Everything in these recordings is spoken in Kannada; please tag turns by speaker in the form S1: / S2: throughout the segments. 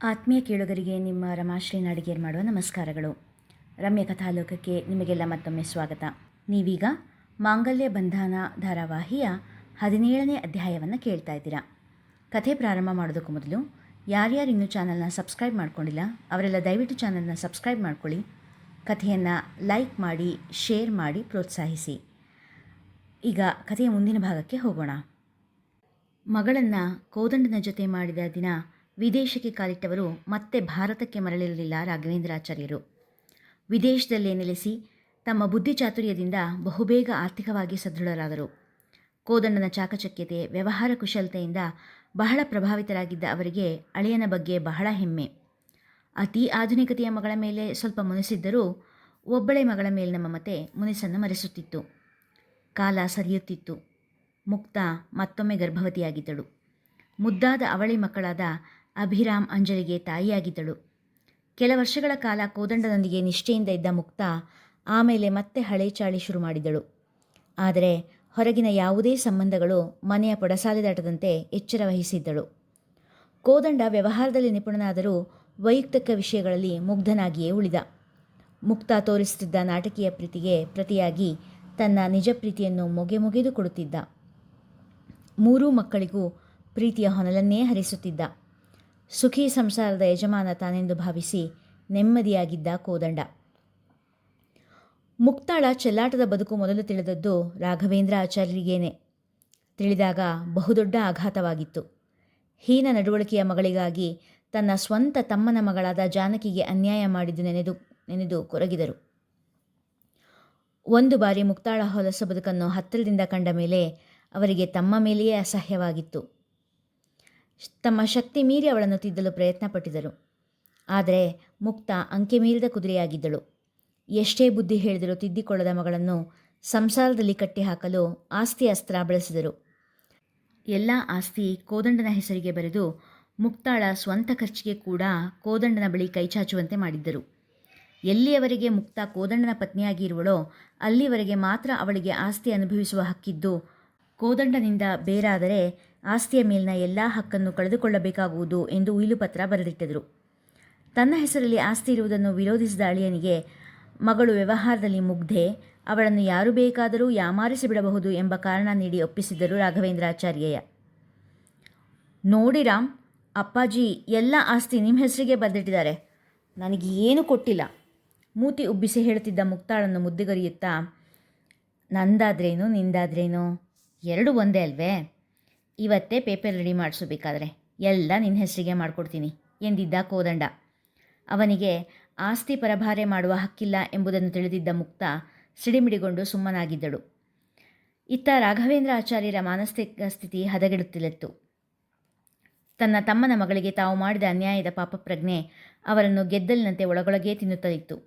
S1: ಆತ್ಮೀಯ ಕೇಳುಗರಿಗೆ ನಿಮ್ಮ ರಮಾಶ್ರೀ ನಾಡಿಗೇರ್ ಮಾಡುವ ನಮಸ್ಕಾರಗಳು. ರಮ್ಯ ಕಥಾಲೋಕಕ್ಕೆ ನಿಮಗೆಲ್ಲ ಮತ್ತೊಮ್ಮೆ ಸ್ವಾಗತ. ನೀವೀಗ ಮಾಂಗಲ್ಯ ಬಂಧನ ಧಾರಾವಾಹಿಯ 17ನೇ ಅಧ್ಯಾಯವನ್ನು ಕೇಳ್ತಾ ಇದ್ದೀರಾ. ಕಥೆ ಪ್ರಾರಂಭ ಮಾಡೋದಕ್ಕೂ ಮೊದಲು ಯಾರ್ಯಾರು ಇನ್ನೂ ಚಾನಲ್ನ ಸಬ್ಸ್ಕ್ರೈಬ್ ಮಾಡ್ಕೊಂಡಿಲ್ಲ ಅವರೆಲ್ಲ ದಯವಿಟ್ಟು ಚಾನಲ್ನ ಸಬ್ಸ್ಕ್ರೈಬ್ ಮಾಡ್ಕೊಳ್ಳಿ. ಕಥೆಯನ್ನು ಲೈಕ್ ಮಾಡಿ, ಶೇರ್ ಮಾಡಿ, ಪ್ರೋತ್ಸಾಹಿಸಿ. ಈಗ ಕಥೆಯ ಮುಂದಿನ ಭಾಗಕ್ಕೆ ಹೋಗೋಣ. ಮಗಳನ್ನು ಕೋದಂಡನ ಜೊತೆ ಮಾಡಿದ ದಿನ ವಿದೇಶಕ್ಕೆ ಕಾಲಿಟ್ಟವರು ಮತ್ತೆ ಭಾರತಕ್ಕೆ ಮರಳಿರಲಿಲ್ಲ ರಾಘವೇಂದ್ರಾಚಾರ್ಯರು. ವಿದೇಶದಲ್ಲೇ ನೆಲೆಸಿ ತಮ್ಮ ಬುದ್ಧಿ ಚಾತುರ್ಯದಿಂದ ಬಹುಬೇಗ ಆರ್ಥಿಕವಾಗಿ ಸದೃಢರಾದರು. ಕೋದಂಡನ ಚಾಕಚಕ್ಯತೆ, ವ್ಯವಹಾರ ಕುಶಲತೆಯಿಂದ ಬಹಳ ಪ್ರಭಾವಿತರಾಗಿದ್ದ ಅವರಿಗೆ ಅಳಿಯನ ಬಗ್ಗೆ ಬಹಳ ಹೆಮ್ಮೆ. ಅತಿ ಆಧುನಿಕತೆಯ ಮಗಳ ಮೇಲೆ ಸ್ವಲ್ಪ ಮುನಿಸಿದ್ದರೂ ಒಬ್ಬಳೆ ಮಗಳ ಮೇಲಿನ ಮಮತೆ ಮುನಿಸನ್ನು ಮರೆಸುತ್ತಿತ್ತು. ಕಾಲ ಸರಿಯುತ್ತಿತ್ತು. ಮುಕ್ತ ಮತ್ತೊಮ್ಮೆ ಗರ್ಭವತಿಯಾಗಿದ್ದಳು. ಮುದ್ದಾದ ಅವಳಿ ಮಕ್ಕಳಾದ ಅಭಿರಾಮ್, ಅಂಜಲಿಗೆ ತಾಯಿಯಾಗಿದ್ದಳು. ಕೆಲ ವರ್ಷಗಳ ಕಾಲ ಕೋದಂಡನೊಂದಿಗೆ ನಿಷ್ಠೆಯಿಂದ ಇದ್ದ ಮುಕ್ತ ಆಮೇಲೆ ಮತ್ತೆ ಹಳೆ ಚಾಳಿ ಶುರು ಮಾಡಿದಳು. ಆದರೆ ಹೊರಗಿನ ಯಾವುದೇ ಸಂಬಂಧಗಳು ಮನೆಯ ಪೊಡಸಾಲೆದಾಟದಂತೆ ಎಚ್ಚರ ವಹಿಸಿದ್ದಳು. ಕೋದಂಡ ವ್ಯವಹಾರದಲ್ಲಿ ನಿಪುಣನಾದರೂ ವೈಯಕ್ತಿಕ ವಿಷಯಗಳಲ್ಲಿ ಮುಗ್ಧನಾಗಿಯೇ ಉಳಿದ. ಮುಕ್ತ ತೋರಿಸುತ್ತಿದ್ದ ನಾಟಕೀಯ ಪ್ರೀತಿಗೆ ಪ್ರತಿಯಾಗಿ ತನ್ನ ನಿಜ ಪ್ರೀತಿಯನ್ನು ಮುಗಿದು ಕೊಡುತ್ತಿದ್ದ. ಮೂರೂ ಮಕ್ಕಳಿಗೂ ಪ್ರೀತಿಯ ಹೊನಲನ್ನೇ ಹರಿಸುತ್ತಿದ್ದ. ಸುಖಿ ಸಂಸಾರದ ಯಜಮಾನ ತಾನೆಂದು ಭಾವಿಸಿ ನೆಮ್ಮದಿಯಾಗಿದ್ದ ಕೋದಂಡ. ಮುಕ್ತಾಳ ಚೆಲ್ಲಾಟದ ಬದುಕು ಮೊದಲು ತಿಳಿದದ್ದು ರಾಘವೇಂದ್ರ ಆಚಾರ್ಯರಿಗೇನೆ. ತಿಳಿದಾಗ ಬಹುದೊಡ್ಡ ಆಘಾತವಾಗಿತ್ತು. ಹೀನ ನಡವಳಿಕೆಯ ಮಗಳಿಗಾಗಿ ತನ್ನ ಸ್ವಂತ ತಮ್ಮನ ಮಗಳಾದ ಜಾನಕಿಗೆ ಅನ್ಯಾಯ ಮಾಡಿದ್ದು ನೆನೆದು ಕೊರಗಿದರು. ಒಂದು ಬಾರಿ ಮುಕ್ತಾಳ ಹೊಲಸ ಬದುಕನ್ನು ಹತ್ತಿರದಿಂದ ಕಂಡ ಮೇಲೆ ಅವರಿಗೆ ತಮ್ಮ ಮೇಲೆಯೇ ಅಸಹ್ಯವಾಗಿತ್ತು. ತಮ್ಮ ಶಕ್ತಿ ಮೀರಿ ಅವಳನ್ನು ತಿದ್ದಲು ಪ್ರಯತ್ನಪಟ್ಟಿದರು. ಆದರೆ ಮುಕ್ತ ಅಂಕೆ ಮೀರಿದ ಕುದುರೆಯಾಗಿದ್ದಳು. ಎಷ್ಟೇ ಬುದ್ಧಿ ಹೇಳಿದರೂ ತಿದ್ದಿಕೊಳ್ಳದ ಮಗಳನ್ನು ಸಂಸಾರದಲ್ಲಿ ಕಟ್ಟಿಹಾಕಲು ಆಸ್ತಿ ಅಸ್ತ್ರ ಬಳಸಿದರು. ಎಲ್ಲ ಆಸ್ತಿ ಕೋದಂಡನ ಹೆಸರಿಗೆ ಬರೆದು ಮುಕ್ತಾಳ ಸ್ವಂತ ಖರ್ಚಿಗೆ ಕೂಡ ಕೋದಂಡನ ಬಳಿ ಕೈಚಾಚುವಂತೆ ಮಾಡಿದ್ದರು. ಎಲ್ಲಿಯವರೆಗೆ ಮುಕ್ತ ಕೋದಂಡನ ಪತ್ನಿಯಾಗಿ ಇರುವಳೋ ಅಲ್ಲಿವರೆಗೆ ಮಾತ್ರ ಅವಳಿಗೆ ಆಸ್ತಿ ಅನುಭವಿಸುವ ಹಕ್ಕಿದ್ದು, ಕೋದಂಡನಿಂದ ಬೇರಾದರೆ ಆಸ್ತಿಯ ಮೇಲಿನ ಎಲ್ಲ ಹಕ್ಕನ್ನು ಕಳೆದುಕೊಳ್ಳಬೇಕಾಗುವುದು ಎಂದು ಉಯಿಲು ಪತ್ರ ಬರೆದಿಟ್ಟಿದ್ದರು. ತನ್ನ ಹೆಸರಲ್ಲಿ ಆಸ್ತಿ ಇರುವುದನ್ನು ವಿರೋಧಿಸಿದ ಅಳಿಯನಿಗೆ ಮಗಳು ವ್ಯವಹಾರದಲ್ಲಿ ಮುಗ್ಧೆ, ಅವಳನ್ನು ಯಾರು ಬೇಕಾದರೂ ಯಾಮಾರಿಸಿ ಬಿಡಬಹುದು ಎಂಬ ಕಾರಣ ನೀಡಿ ಒಪ್ಪಿಸಿದ್ದರು ರಾಘವೇಂದ್ರಾಚಾರ್ಯಯ್ಯ. ನೋಡಿ ರಾಮ್, ಅಪ್ಪಾಜಿ ಎಲ್ಲ ಆಸ್ತಿ ನಿಮ್ಮ ಹೆಸರಿಗೆ ಬರೆದಿಟ್ಟಿದ್ದಾರೆ, ನನಗೆ ಏನೂ ಕೊಟ್ಟಿಲ್ಲ. ಮೂತಿ ಉಬ್ಬಿಸಿ ಹೇಳುತ್ತಿದ್ದ ಮುಕ್ತಾಳನ್ನು ಮುದ್ದುಗರಿಯುತ್ತಾ, ನಂದಾದ್ರೇನು ನಿಂದಾದ್ರೇನು ಎರಡೂ ಒಂದೇ ಅಲ್ವೇ, ಇವತ್ತೇ ಪೇಪರ್ ರೆಡಿ ಮಾಡಿಸಬೇಕಾದ್ರೆ ಎಲ್ಲ ನಿನ್ನ ಹೆಸರಿಗೆ ಮಾಡಿಕೊಡ್ತೀನಿ ಎಂದಿದ್ದ ಕೋದಂಡ. ಅವನಿಗೆ ಆಸ್ತಿ ಪರಭಾರೆ ಮಾಡುವ ಹಕ್ಕಿಲ್ಲ ಎಂಬುದನ್ನು ತಿಳಿದಿದ್ದ ಮುಕ್ತ ಸಿಡಿಮಿಡಿಗೊಂಡು ಸುಮ್ಮನಾಗಿದ್ದಳು. ಇತ್ತ ರಾಘವೇಂದ್ರ ಆಚಾರ್ಯರ ಮಾನಸಿಕ ಸ್ಥಿತಿ ಹದಗೆಡುತ್ತಿತ್ತು. ತನ್ನ ತಮ್ಮನ ಮಗಳಿಗೆ ತಾವು ಮಾಡಿದ ಅನ್ಯಾಯದ ಪಾಪಪ್ರಜ್ಞೆ ಅವರನ್ನು ಗೆದ್ದಲಿನಂತೆ ಒಳಗೊಳಗೇ ತಿನ್ನುತ್ತಲಿತ್ತು.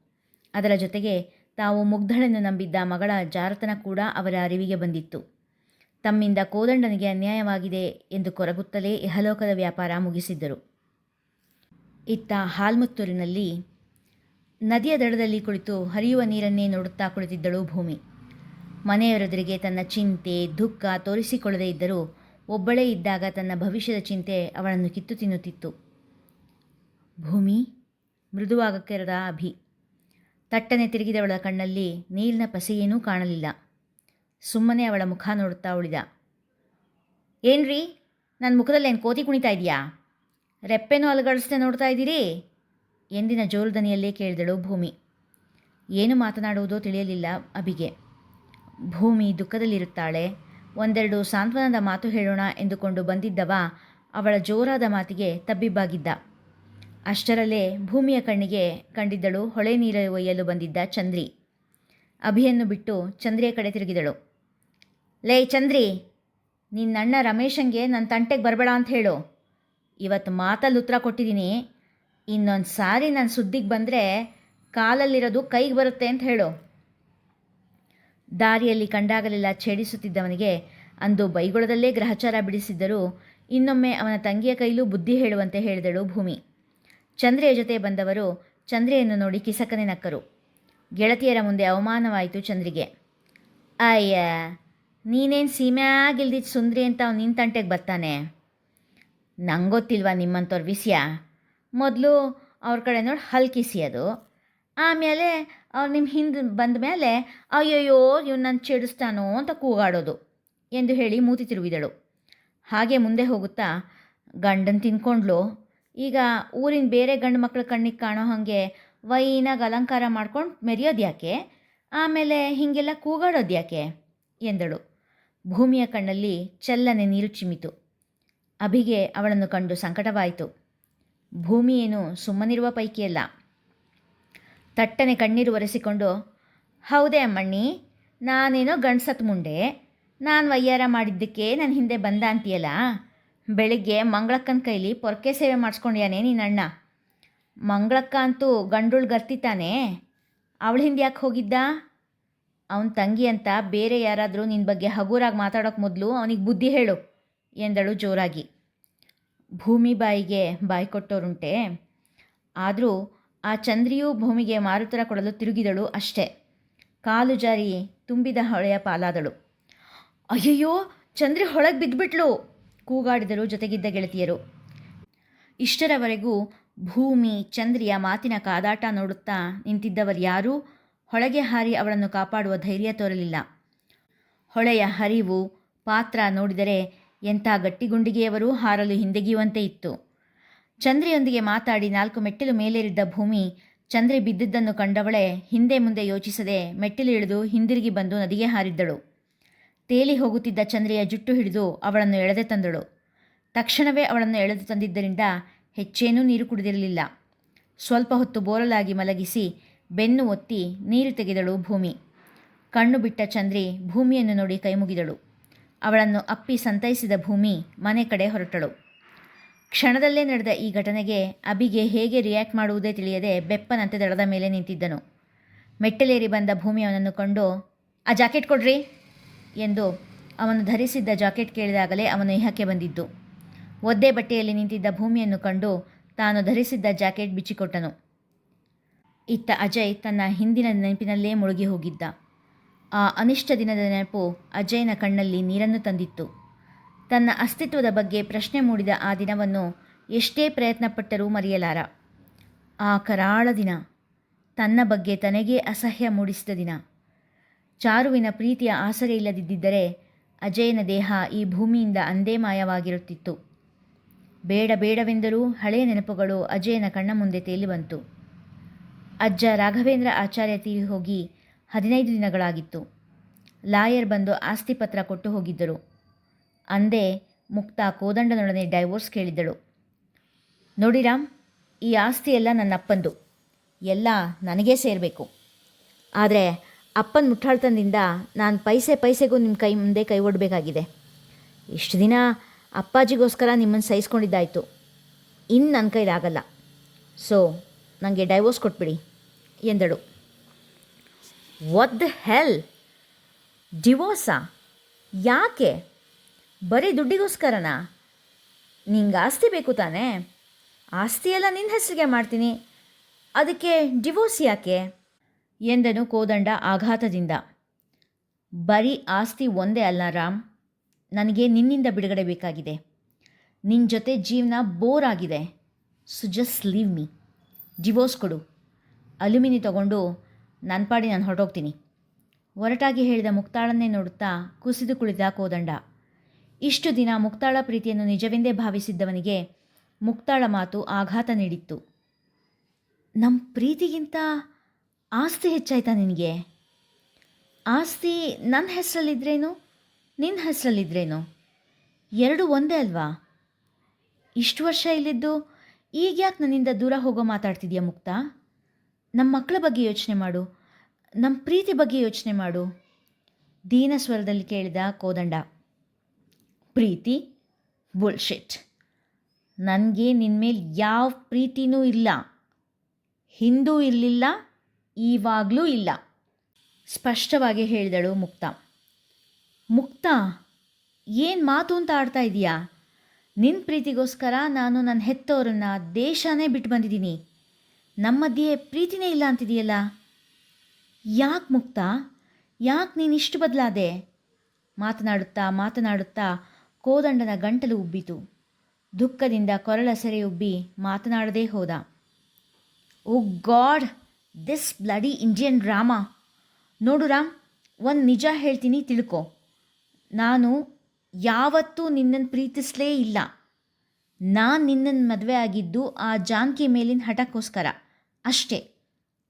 S1: ಅದರ ಜೊತೆಗೆ ತಾವು ಮುಗ್ಧಳೆಂದು ನಂಬಿದ್ದ ಮಗಳ ಜಾರತನ ಕೂಡ ಅವರ ಅರಿವಿಗೆ ಬಂದಿತ್ತು. ತಮ್ಮಿಂದ ಕೋದಂಡನಿಗೆ ಅನ್ಯಾಯವಾಗಿದೆ ಎಂದು ಕೊರಗುತ್ತಲೇ ಇಹಲೋಕದ ವ್ಯಾಪಾರ ಮುಗಿಸಿದ್ದರು. ಇತ್ತ ಹಾಲ್ಮುತ್ತೂರಿನಲ್ಲಿ ನದಿಯ ದಡದಲ್ಲಿ ಕುಳಿತು ಹರಿಯುವ ನೀರನ್ನೇ ನೋಡುತ್ತಾ ಕುಳಿತಿದ್ದಳು ಭೂಮಿ. ಮನೆಯವರೆದುರಿಗೆ ತನ್ನ ಚಿಂತೆ, ದುಃಖ ತೋರಿಸಿಕೊಳ್ಳದೇ ಇದ್ದರೂ ಒಬ್ಬಳೇ ಇದ್ದಾಗ ತನ್ನ ಭವಿಷ್ಯದ ಚಿಂತೆ ಅವಳನ್ನು ಕಿತ್ತು ತಿನ್ನುತ್ತಿತ್ತು. ಭೂಮಿ, ಮೃದುವಾಗಕ್ಕೆರದ ಅಭಿ. ತಟ್ಟನೆ ತಿರುಗಿದವಳ ಕಣ್ಣಲ್ಲಿ ನೀರಿನ ಪಸೆಯೇನೂ ಕಾಣಲಿಲ್ಲ. ಸುಮ್ಮನೆ ಅವಳ ಮುಖ ನೋಡುತ್ತಾ ಉಳಿದ. ಏನ್ರಿ, ನನ್ನ ಮುಖದಲ್ಲಿ ಏನು ಕೋತಿ ಕುಣಿತಾ ಇದೆಯಾ? ರೆಪ್ಪೆನೂ ಅಲುಗಾಡಿಸ್ದೆ ನೋಡ್ತಾ ಇದ್ದೀರಿ ಎಂದಿನ ಜೋರುದನಿಯಲ್ಲೇ ಕೇಳಿದಳು ಭೂಮಿ. ಏನು ಮಾತನಾಡುವುದೋ ತಿಳಿಯಲಿಲ್ಲ ಅಭಿಗೆ. ಭೂಮಿ ದುಃಖದಲ್ಲಿರುತ್ತಾಳೆ, ಒಂದೆರಡು ಸಾಂತ್ವನದ ಮಾತು ಹೇಳೋಣ ಎಂದುಕೊಂಡು ಬಂದಿದ್ದವ ಅವಳ ಜೋರಾದ ಮಾತಿಗೆ ತಬ್ಬಿಬ್ಬಾಗಿದ್ದ. ಅಷ್ಟರಲ್ಲೇ ಭೂಮಿಯ ಕಣ್ಣಿಗೆ ಕಂಡಿದ್ದಳು ಹೊಳೆ ನೀರು ಒಯ್ಯಲು ಬಂದಿದ್ದ ಚಂದ್ರಿ. ಅಭಿಯನ್ನು ಬಿಟ್ಟು ಚಂದ್ರಿಯ ಕಡೆ ತಿರುಗಿದಳು. ಲೇ ಚಂದ್ರಿ, ನಿನ್ನಣ್ಣ ರಮೇಶಂಗೆ ನನ್ನ ತಂಟೆಗೆ ಬರಬೇಡ ಅಂತ ಹೇಳು. ಇವತ್ತು ಮಾತಲ್ಲಿ ಉತ್ತರ ಕೊಟ್ಟಿದ್ದೀನಿ, ಇನ್ನೊಂದು ಸಾರಿ ನನ್ನ ಸುದ್ದಿಗೆ ಬಂದರೆ ಕಾಲಲ್ಲಿರೋದು ಕೈಗೆ ಬರುತ್ತೆ ಅಂತ ಹೇಳು. ದಾರಿಯಲ್ಲಿ ಕಂಡಾಗಲೆಲ್ಲ ಛೇಡಿಸುತ್ತಿದ್ದವನಿಗೆ ಅಂದು ಬೈಗುಳದಲ್ಲೇ ಗ್ರಹಚಾರ ಬಿಡಿಸಿದ್ದರೂ ಇನ್ನೊಮ್ಮೆ ಅವನ ತಂಗಿಯ ಕೈಲೂ ಬುದ್ಧಿ ಹೇಳುವಂತೆ ಹೇಳಿದಳು ಭೂಮಿ. ಚಂದ್ರಿಯ ಜೊತೆ ಬಂದವರು ಚಂದ್ರಿಯನ್ನು ನೋಡಿ ಕಿಸಕನೆ ನಕ್ಕರು. ಗೆಳತಿಯರ ಮುಂದೆ ಅವಮಾನವಾಯಿತು ಚಂದ್ರಿಗೆ. ಅಯ್ಯ, ನೀನೇನು ಸೀಮ್ಯಾಗಿಲ್ದಿದ್ದು ಸುಂದ್ರಿ ಅಂತ ಅವ್ನು ನಿನ್ನ ತಂಟೆಗೆ ಬರ್ತಾನೆ. ನಂಗೊತ್ತಿಲ್ವಾ ನಿಮ್ಮಂಥವ್ರ ವಿಷಯ? ಮೊದಲು ಅವ್ರ ಕಡೆ ನೋಡಿ ಹಲ್ಕಿಸಿಯೋದು, ಆಮೇಲೆ ಅವ್ರು ನಿಮ್ಮ ಹಿಂದೆ ಬಂದ ಮೇಲೆ ಅಯ್ಯಯ್ಯೋ ಇವ್ನು ನನ್ನ ಚೆಡಿಸ್ತಾನೋ ಅಂತ ಕೂಗಾಡೋದು ಎಂದು ಹೇಳಿ ಮೂತಿ ತಿರುವಿದಳು. ಹಾಗೆ ಮುಂದೆ ಹೋಗುತ್ತಾ, ಗಂಡನ ತಿನ್ಕೊಂಡ್ಲು, ಈಗ ಊರಿನ ಬೇರೆ ಗಂಡು ಮಕ್ಕಳ ಕಣ್ಣಿಗೆ ಕಾಣೋ ಹಾಗೆ ವೈನಾಗ ಅಲಂಕಾರ ಮಾಡ್ಕೊಂಡು ಮೆರೆಯೋದು ಯಾಕೆ, ಆಮೇಲೆ ಹೀಗೆಲ್ಲ ಕೂಗಾಡೋದು ಯಾಕೆ ಎಂದಳು. ಭೂಮಿಯ ಕಣ್ಣಲ್ಲಿ ಚೆಲ್ಲನೆ ನೀರು ಚಿಮ್ಮಿತು. ಅಭಿಗೆ ಅವಳನ್ನು ಕಂಡು ಸಂಕಟವಾಯಿತು. ಭೂಮಿ ಏನು ಸುಮ್ಮನಿರುವ ಪೈಕಿಯಲ್ಲ. ತಟ್ಟನೆ ಕಣ್ಣೀರು ಒರೆಸಿಕೊಂಡು, ಹೌದೇ ಅಮ್ಮಣ್ಣಿ, ನಾನೇನೋ ಗಂಡ್ಸತ್ ಮುಂಡೆ, ನಾನು ವಯ್ಯಾರ ಮಾಡಿದ್ದಕ್ಕೆ ನನ್ನ ಹಿಂದೆ ಬಂದ ಅಂತೀಯಲ್ಲ. ಬೆಳಿಗ್ಗೆ ಮಂಗಳಕ್ಕನ ಕೈಲಿ ಪೊರಕೆ ಸೇವೆ ಮಾಡಿಸ್ಕೊಂಡ್ಯಾನೆ ನಿನ್ನಣ್ಣ. ಮಂಗಳಕ್ಕ ಅಂತೂ ಗಂಡುಳ್ ಗರ್ತಿತಾನೆ, ಅವಳ ಹಿಂದೆ ಯಾಕೆ ಹೋಗಿದ್ದ? ಅವನ ತಂಗಿ ಅಂತ ಬೇರೆ ಯಾರಾದರೂ ನಿನ್ನ ಬಗ್ಗೆ ಹಗುರಾಗಿ ಮಾತಾಡೋಕ್ಕೆ ಮೊದಲು ಅವನಿಗೆ ಬುದ್ಧಿ ಹೇಳು ಎಂದಳು ಜೋರಾಗಿ. ಭೂಮಿ ಬಾಯಿಗೆ ಬಾಯಿ ಕೊಟ್ಟೋರುಂಟೆ. ಆದರೂ ಆ ಚಂದ್ರಿಯೂ ಭೂಮಿಗೆ ಮಾರುತರ ಕೊಡಲು ತಿರುಗಿದಳು ಅಷ್ಟೇ. ಕಾಲು ಜಾರಿ ತುಂಬಿದ ಹೊಳೆಯ ಪಾಲಾದಳು. ಅಯ್ಯಯ್ಯೋ, ಚಂದ್ರಿ ಹೊಳಗೆ ಬಿದ್ದುಬಿಟ್ಲು ಕೂಗಾಡಿದರು ಜೊತೆಗಿದ್ದ ಗೆಳತಿಯರು. ಇಷ್ಟರವರೆಗೂ ಭೂಮಿ ಚಂದ್ರಿಯ ಮಾತಿನ ಕಾದಾಟ ನೋಡುತ್ತಾ ನಿಂತಿದ್ದವರು ಯಾರೂ ಹೊಳೆಗೆ ಹಾರಿ ಅವಳನ್ನು ಕಾಪಾಡುವ ಧೈರ್ಯ ತೋರಲಿಲ್ಲ. ಹೊಳೆಯ ಹರಿವು ಪಾತ್ರ ನೋಡಿದರೆ ಎಂಥ ಗಟ್ಟಿಗುಂಡಿಗೆಯವರೂ ಹಾರಲು ಹಿಂದೆಗೆಯುವಂತೆ ಇತ್ತು. ಚಂದ್ರಿಯೊಂದಿಗೆ ಮಾತಾಡಿ 4 ಮೆಟ್ಟಿಲು ಮೇಲೇರಿದ್ದ ಭೂಮಿ ಚಂದ್ರಿ ಬಿದ್ದಿದ್ದನ್ನು ಕಂಡವಳೆ ಹಿಂದೆ ಮುಂದೆ ಯೋಚಿಸದೆ ಮೆಟ್ಟಿಲು ಇಳಿದು ಹಿಂದಿರುಗಿ ಬಂದು ನದಿಗೆ ಹಾರಿದ್ದಳು. ತೇಲಿ ಹೋಗುತ್ತಿದ್ದ ಚಂದ್ರಿಯ ಜುಟ್ಟು ಹಿಡಿದು ಅವಳನ್ನು ಎಳೆದೆ ತಂದಳು. ತಕ್ಷಣವೇ ಅವಳನ್ನು ಎಳೆದು ತಂದಿದ್ದರಿಂದ ಹೆಚ್ಚೇನೂ ನೀರು ಕುಡಿದಿರಲಿಲ್ಲ. ಸ್ವಲ್ಪ ಹೊತ್ತು ಬೋರಲಾಗಿ ಮಲಗಿಸಿ ಬೆನ್ನು ಒತ್ತಿ ನೀರು ತೆಗೆದಳು ಭೂಮಿ. ಕಣ್ಣು ಬಿಟ್ಟ ಚಂದ್ರಿ ಭೂಮಿಯನ್ನು ನೋಡಿ ಕೈಮುಗಿದಳು. ಅವಳನ್ನು ಅಪ್ಪಿ ಸಂತೈಸಿದ ಭೂಮಿ ಮನೆ ಕಡೆ ಹೊರಟಳು. ಕ್ಷಣದಲ್ಲೇ ನಡೆದ ಈ ಘಟನೆಗೆ ಅಬಿಗೆ ಹೇಗೆ ರಿಯಾಕ್ಟ್ ಮಾಡುವುದೇ ತಿಳಿಯದೆ ಬೆಪ್ಪನಂತೆ ದಡದ ಮೇಲೆ ನಿಂತಿದ್ದನು. ಮೆಟ್ಟಲೇರಿ ಬಂದ ಭೂಮಿ ಅವನನ್ನು ಕಂಡು, ಆ ಜಾಕೆಟ್ ಕೊಡ್ರಿ ಎಂದು ಅವನು ಧರಿಸಿದ್ದ ಜಾಕೆಟ್ ಕೇಳಿದಾಗಲೇ ಅವನು ಇಹಕ್ಕೆ ಬಂದಿದ್ದು. ಒದ್ದೆ ಬಟ್ಟೆಯಲ್ಲಿ ನಿಂತಿದ್ದ ಭೂಮಿಯನ್ನು ಕಂಡು ತಾನು ಧರಿಸಿದ್ದ ಜಾಕೆಟ್ ಬಿಚ್ಚಿಕೊಟ್ಟನು. ಇತ್ತ ಅಜಯ್ ತನ್ನ ಹಿಂದಿನ ನೆನಪಿನಲ್ಲೇ ಮುಳುಗಿ ಹೋಗಿದ್ದ. ಆ ಅನಿಷ್ಟ ದಿನದ ನೆನಪು ಅಜಯ್ನ ಕಣ್ಣಲ್ಲಿ ನೀರನ್ನು ತಂದಿತ್ತು. ತನ್ನ ಅಸ್ತಿತ್ವದ ಬಗ್ಗೆ ಪ್ರಶ್ನೆ ಮೂಡಿದ ಆ ದಿನವನ್ನು ಎಷ್ಟೇ ಪ್ರಯತ್ನಪಟ್ಟರೂ ಮರೆಯಲಾರ. ಆ ಕರಾಳ ದಿನ, ತನ್ನ ಬಗ್ಗೆ ತನಗೇ ಅಸಹ್ಯ ಮೂಡಿಸಿದ ದಿನ. ಚಾರುವಿನ ಪ್ರೀತಿಯ ಆಸರೆ ಇಲ್ಲದಿದ್ದರೆ ಅಜಯನ ದೇಹ ಈ ಭೂಮಿಯಿಂದ ಅಂದೇ ಮಾಯವಾಗಿರುತ್ತಿತ್ತು. ಬೇಡ ಬೇಡವೆಂದರೂ ಹಳೆಯ ನೆನಪುಗಳು ಅಜಯನ ಕಣ್ಣ ಮುಂದೆ ತೇಲಿ ಬಂತು. ಅಜ್ಜ ರಾಘವೇಂದ್ರ ಆಚಾರ್ಯ ತೀರಿ ಹೋಗಿ 15 ದಿನಗಳಾಗಿತ್ತು. ಲಾಯರ್ ಬಂದು ಆಸ್ತಿ ಪತ್ರ ಕೊಟ್ಟು ಹೋಗಿದ್ದರು. ಅಂದೇ ಮುಕ್ತಾ ಕೋದಂಡನೊಡನೆ ಡೈವೋರ್ಸ್ ಕೇಳಿದ್ದಳು. ನೋಡಿ ರಾಮ್, ಈ ಆಸ್ತಿ ಎಲ್ಲ ನನ್ನ ಅಪ್ಪಂದು, ಎಲ್ಲ ನನಗೇ ಸೇರಬೇಕು. ಆದರೆ ಅಪ್ಪನ ಮುಟ್ಟಾಳ್ತನದಿಂದ ನಾನು ಪೈಸೆಗೂ ನಿಮ್ಮ ಕೈ ಮುಂದೆ ಕೈ ಒಡ್ಡಬೇಕಾಗಿದೆ. ಇಷ್ಟು ದಿನ ಅಪ್ಪಾಜಿಗೋಸ್ಕರ ನಿಮ್ಮನ್ನು ಸಹಿಸ್ಕೊಂಡಿದ್ದಾಯಿತು, ಇನ್ನು ನನ್ನ ಕೈಲಾಗಲ್ಲ. ಸೊ ನನಗೆ ಡೈವೋರ್ಸ್ ಕೊಟ್ಬಿಡಿ ಎಂದಳು. ವಾಟ್ ದ ಹೆಲ್, ಡಿವೋರ್ಸಾ? ಯಾಕೆ? ಬರೀ ದುಡ್ಡಿಗೋಸ್ಕರನಾ? ನಿಂಗೆ ಆಸ್ತಿ ಬೇಕು ತಾನೇ? ಆಸ್ತಿಯೆಲ್ಲ ನಿನ್ನ ಹೆಸರಿಗೆ ಮಾಡ್ತೀನಿ, ಅದಕ್ಕೆ ಡಿವೋರ್ಸ್ ಯಾಕೆ ಎಂದನು ಕೋದಂಡ ಆಘಾತದಿಂದ. ಬರೀ ಆಸ್ತಿ ಒಂದೇ ಅಲ್ಲ ರಾಮ್, ನನಗೆ ನಿನ್ನಿಂದ ಬಿಡುಗಡೆ ಬೇಕಾಗಿದೆ. ನಿನ್ನ ಜೊತೆ ಜೀವನ ಬೋರ್ ಆಗಿದೆ. So just leave me. Divorce ಕೊಡು. ಅಲ್ಯೂಮಿನಿ ತಗೊಂಡು ನನ್ನ ಪಾಡಿ ನಾನು ಹೊರಟೋಗ್ತೀನಿ. ಒರಟಾಗಿ ಹೇಳಿದ ಮುಕ್ತಾಳನ್ನೇ ನೋಡುತ್ತಾ ಕುಸಿದು ಕುಳಿತ ಕೋದಂಡ. ಇಷ್ಟು ದಿನ ಮುಕ್ತಾಳ ಪ್ರೀತಿಯನ್ನು ನಿಜವೆಂದೇ ಭಾವಿಸಿದ್ದವನಿಗೆ ಮುಕ್ತಾಳ ಮಾತು ಆಘಾತ ನೀಡಿತ್ತು. ನಮ್ಮ ಪ್ರೀತಿಗಿಂತ ಆಸ್ತಿ ಹೆಚ್ಚಾಯ್ತಾ ನಿನಗೆ? ಆಸ್ತಿ ನನ್ನ ಹೆಸರಲ್ಲಿದ್ರೇನು, ನಿನ್ನ ಹೆಸರಲ್ಲಿದ್ರೇನು, ಎರಡೂ ಒಂದೇ ಅಲ್ವಾ? ಇಷ್ಟು ವರ್ಷ ಇಲ್ಲಿದ್ದು ಈಗ ಯಾಕೆ ನನ್ನಿಂದ ದೂರ ಹೋಗೋ ಮಾತಾಡ್ತಿದ್ಯಾ ಮುಕ್ತಾ? ನಮ್ಮ ಮಕ್ಕಳ ಬಗ್ಗೆ ಯೋಚನೆ ಮಾಡು, ನಮ್ಮ ಪ್ರೀತಿ ಬಗ್ಗೆ ಯೋಚನೆ ಮಾಡು ದೀನ ಸ್ವರದಲ್ಲಿ ಕೇಳಿದ ಕೋದಂಡ. ಪ್ರೀತಿ? ಬುಲ್ಶಿಟ್. ನನಗೆ ನಿನ್ನ ಮೇಲೆ ಯಾವ ಪ್ರೀತಿನೂ ಇಲ್ಲ, ಹಿಂದೂ ಇರಲಿಲ್ಲ, ಈವಾಗಲೂ ಇಲ್ಲ, ಸ್ಪಷ್ಟವಾಗಿ ಹೇಳಿದಳು ಮುಕ್ತಾ. ಮುಕ್ತಾ, ಏನು ಮಾತು ಅಂತ ಆಡ್ತಾ ಇದೀಯಾ? ನಿನ್ನ ಪ್ರೀತಿಗೋಸ್ಕರ ನಾನು ನನ್ನ ಹೆತ್ತವರನ್ನ ದೇಶನೇ ಬಿಟ್ಟು ಬಂದಿದ್ದೀನಿ. ನಮ್ಮ ಮಧ್ಯೆ ಪ್ರೀತಿನೇ ಇಲ್ಲ ಅಂತಿದೆಯಲ್ಲ. ಯಾಕೆ ಮುಕ್ತಾ, ಯಾಕೆ ನೀನು ಇಷ್ಟು ಬದಲಾದೆ? ಮಾತನಾಡುತ್ತಾ ಕೋದಂಡನ ಗಂಟಲು ಉಬ್ಬಿತು. ದುಃಖದಿಂದ ಕೊರಳ ಸೆರೆ ಉಬ್ಬಿ ಮಾತನಾಡದೇ ಹೋದ. Oh God, this bloody Indian drama. ನೋಡು ರಾಮ್, ಒಂದು ನಿಜ ಹೇಳ್ತೀನಿ ತಿಳ್ಕೊ. ನಾನು ಯಾವತ್ತೂ ನಿನ್ನನ್ನು ಪ್ರೀತಿಸಲೇ ಇಲ್ಲ. ನಾನು ನಿನ್ನನ್ನು ಮದುವೆ ಆಗಿದ್ದು ಆ ಜಾನಕಿ ಮೇಲಿನ ಹಠಕ್ಕೋಸ್ಕರ ಅಷ್ಟೇ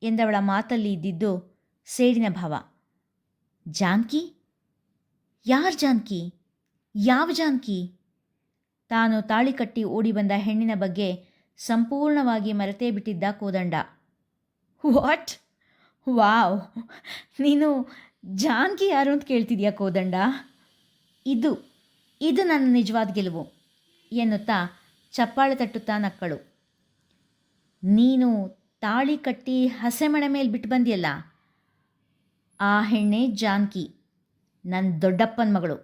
S1: ಎಂದವಳ ಮಾತಲ್ಲಿ ಇದ್ದಿದ್ದು ಸೇಡಿನ ಭಾವ. ಜಾನಕಿ? ಯಾರು ಜಾನಕಿ? ಯಾವ ಜಾನಕಿ? ತಾನು ತಾಳಿ ಕಟ್ಟಿ ಓಡಿ ಬಂದ ಹೆಣ್ಣಿನ ಬಗ್ಗೆ ಸಂಪೂರ್ಣವಾಗಿ ಮರೆತೇ ಬಿಟ್ಟಿದ್ದ ಕೋದಂಡ. ವಾಟ್? ವಾವ್, ನೀನು ಜಾನಕಿ ಯಾರು ಅಂತ ಕೇಳ್ತಿದ್ಯಾ ಕೋದಂಡ? ಇದು ನನ್ನ ನಿಜವಾದ ಗೆಲುವು ಎನ್ನುತ್ತಾ ಚಪ್ಪಾಳೆ ತಟ್ಟುತ್ತಾ ನಕ್ಕಳು. ನೀನು ತಾಳಿ ಕಟ್ಟಿ ಹಸೆಮಣೆ ಮೇಲೆ ಬಿಟ್ಟು ಬಂದಿಯಲ್ಲ, ಆ ಹೆಣ್ಣೆ ಜಾನಕಿ, ನನ್ನ ದೊಡ್ಡಪ್ಪನ ಮಗಳು.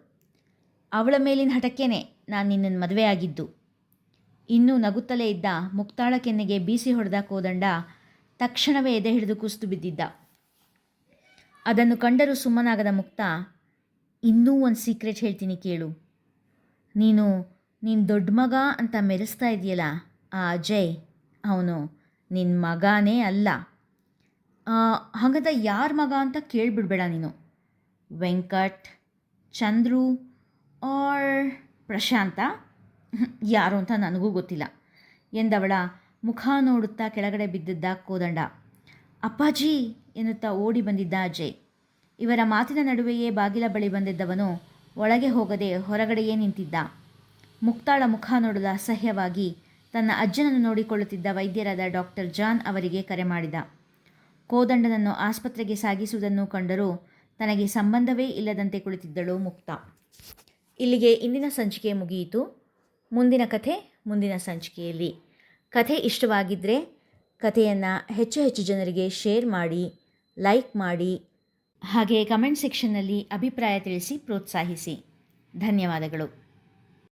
S1: ಅವಳ ಮೇಲಿನ ಹಠಕ್ಕೇನೆ ನಾನು ನಿನ್ನನ್ನು ಮದುವೆ ಆಗಿದ್ದು. ಇನ್ನೂ ನಗುತ್ತಲೇ ಇದ್ದ ಮುಕ್ತಾಳ ಕೆನ್ನೆಗೆ ಬೀಸಿ ಹೊಡೆದ ಕೋದಂಡ ತಕ್ಷಣವೇ ಎದೆ ಹಿಡಿದು ಕುಸಿದು ಬಿದ್ದಿದ್ದ. ಅದನ್ನು ಕಂಡರೂ ಸುಮ್ಮನಾಗದ ಮುಕ್ತ, ಇನ್ನೂ ಒಂದು ಸೀಕ್ರೆಟ್ ಹೇಳ್ತೀನಿ ಕೇಳು. ನೀನು ದೊಡ್ಡ ಮಗ ಅಂತ ಮೆರೆಸ್ತಾ ಇದೆಯಲ್ಲ ಆ ಅಜಯ್, ಅವನು ನಿನ್ನ ಮಗನೇ ಅಲ್ಲ. ಹಾಗಂತ ಯಾರ ಮಗ ಅಂತ ಕೇಳಿಬಿಡ್ಬೇಡ ನೀನು. ವೆಂಕಟ್, ಚಂದ್ರು ಆರ್ ಪ್ರಶಾಂತ, ಯಾರು ಅಂತ ನನಗೂ ಗೊತ್ತಿಲ್ಲ ಎಂದವಳ ಮುಖ ನೋಡುತ್ತಾ ಕೆಳಗಡೆ ಬಿದ್ದಿದ್ದ ಕೋದಂಡ. ಅಪ್ಪಾಜಿ ಎನ್ನುತ್ತಾ ಓಡಿ ಬಂದಿದ್ದ ಅಜಯ್. ಇವರ ಮಾತಿನ ನಡುವೆಯೇ ಬಾಗಿಲ ಬಳಿ ಬಂದಿದ್ದವನು ಒಳಗೆ ಹೋಗದೆ ಹೊರಗಡೆಯೇ ನಿಂತಿದ್ದ. ಮುಕ್ತಾಳ ಮುಖ ನೋಡಲು ಅಸಹ್ಯವಾಗಿ ತನ್ನ ಅಜ್ಜನನ್ನು ನೋಡಿಕೊಳ್ಳುತ್ತಿದ್ದ ವೈದ್ಯರಾದ ಡಾಕ್ಟರ್ ಜಾನ್ ಅವರಿಗೆ ಕರೆ ಮಾಡಿದ. ಕೋದಂಡನನ್ನು ಆಸ್ಪತ್ರೆಗೆ ಸಾಗಿಸುವುದನ್ನು ಕಂಡರೂ ತನಗೆ ಸಂಬಂಧವೇ ಇಲ್ಲದಂತೆ ಕುಳಿತಿದ್ದಳು ಮುಕ್ತ. ಇಲ್ಲಿಗೆ ಇಂದಿನ ಸಂಚಿಕೆ ಮುಗಿಯಿತು. ಮುಂದಿನ ಕಥೆ ಮುಂದಿನ ಸಂಚಿಕೆಯಲ್ಲಿ. ಕಥೆ ಇಷ್ಟವಾಗಿದ್ದರೆ ಕಥೆಯನ್ನು ಹೆಚ್ಚು ಜನರಿಗೆ ಶೇರ್ ಮಾಡಿ, ಲೈಕ್ ಮಾಡಿ, ಹಾಗೆ ಕಮೆಂಟ್ ಸೆಕ್ಷನ್ನಲ್ಲಿ ಅಭಿಪ್ರಾಯ ತಿಳಿಸಿ ಪ್ರೋತ್ಸಾಹಿಸಿ. ಧನ್ಯವಾದಗಳು.